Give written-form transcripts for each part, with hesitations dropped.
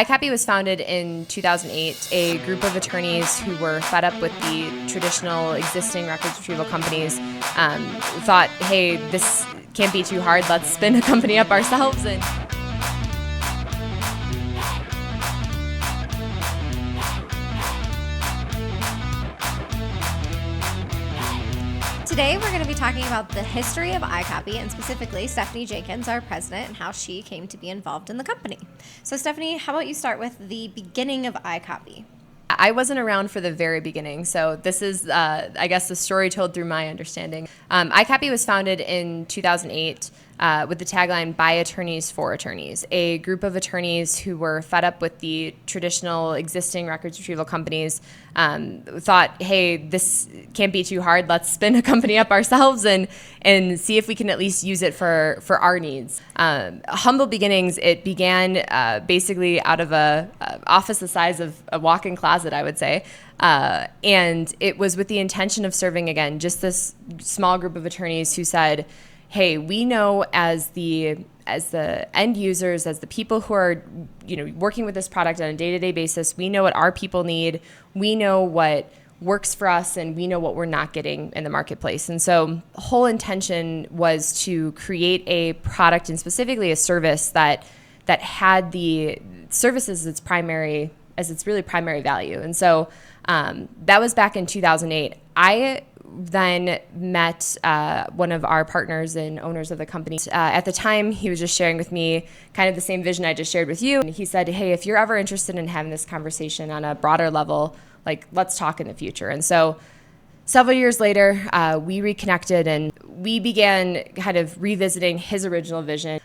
iCopy was founded in 2008. A group of attorneys who were fed up with the traditional existing records retrieval companies thought, hey, this can't be too hard. Let's spin a company up ourselves. And today we're going to be talking about the history of iCopy and specifically Stephanie Jenkins, our president, and how she came to be involved in the company. So Stephanie, how about you start with the beginning of iCopy? I wasn't around for the very beginning, so this is, I guess, the story told through my understanding. iCopy was founded in 2008 with the tagline, by attorneys for attorneys. A group of attorneys who were fed up with the traditional existing records retrieval companies thought, hey, this can't be too hard. Let's spin a company up ourselves and see if we can at least use it for our needs. Humble beginnings, it began basically out of a office the size of a walk-in closet, I would say. And it was with the intention of serving, again, just this small group of attorneys who said, hey, we know as the end users, as the people who are, working with this product on a day-to-day basis, we know what our people need, we know what works for us, and we know what we're not getting in the marketplace. And so the whole intention was to create a product and specifically a service that had the services as its really primary value. And so that was back in 2008. I then met one of our partners and owners of the company. At the time, he was just sharing with me kind of the same vision I just shared with you. And he said, hey, if you're ever interested in having this conversation on a broader level, let's talk in the future. And so several years later, we reconnected and we began kind of revisiting his original vision.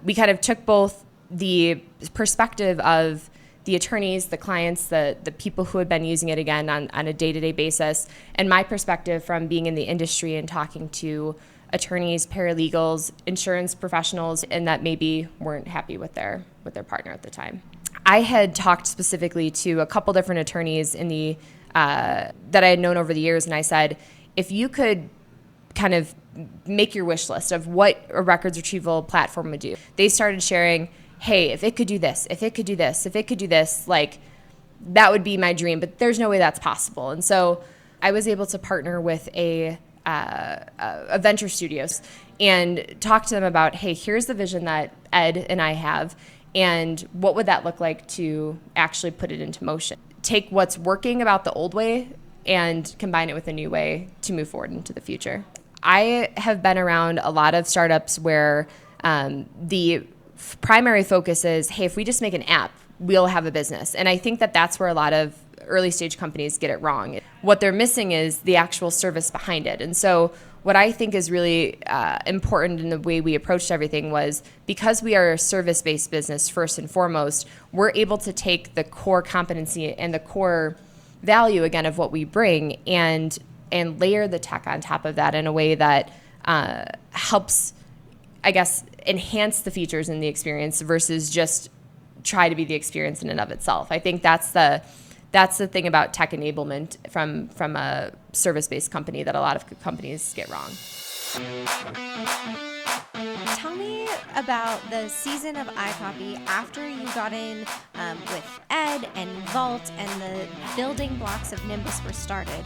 We kind of took both the perspective of the attorneys, the clients, the people who had been using it again on a day-to-day basis, and my perspective from being in the industry and talking to attorneys, paralegals, insurance professionals, and that maybe weren't happy with their partner at the time. I had talked specifically to a couple different attorneys in the that I had known over the years, and I said, if you could kind of make your wish list of what a records retrieval platform would do, they started sharing, hey, if it could do this, if it could do this, if it could do this, that would be my dream, but there's no way that's possible. And so I was able to partner with a venture studios and talk to them about, hey, here's the vision that Ed and I have, and what would that look like to actually put it into motion? Take what's working about the old way and combine it with a new way to move forward into the future. I have been around a lot of startups where the primary focus is, hey, if we just make an app, we'll have a business. And I think that that's where a lot of early stage companies get it wrong. What they're missing is the actual service behind it. And so what I think is really important in the way we approached everything was, because we are a service-based business first and foremost, we're able to take the core competency and the core value, again, of what we bring and layer the tech on top of that in a way that helps, I guess, enhance the features in the experience versus just try to be the experience in and of itself. I think that's the thing about tech enablement from a service-based company that a lot of companies get wrong. Tell me about the season of iCopy after you got in with Ed and Vault and the building blocks of Nimbus were started.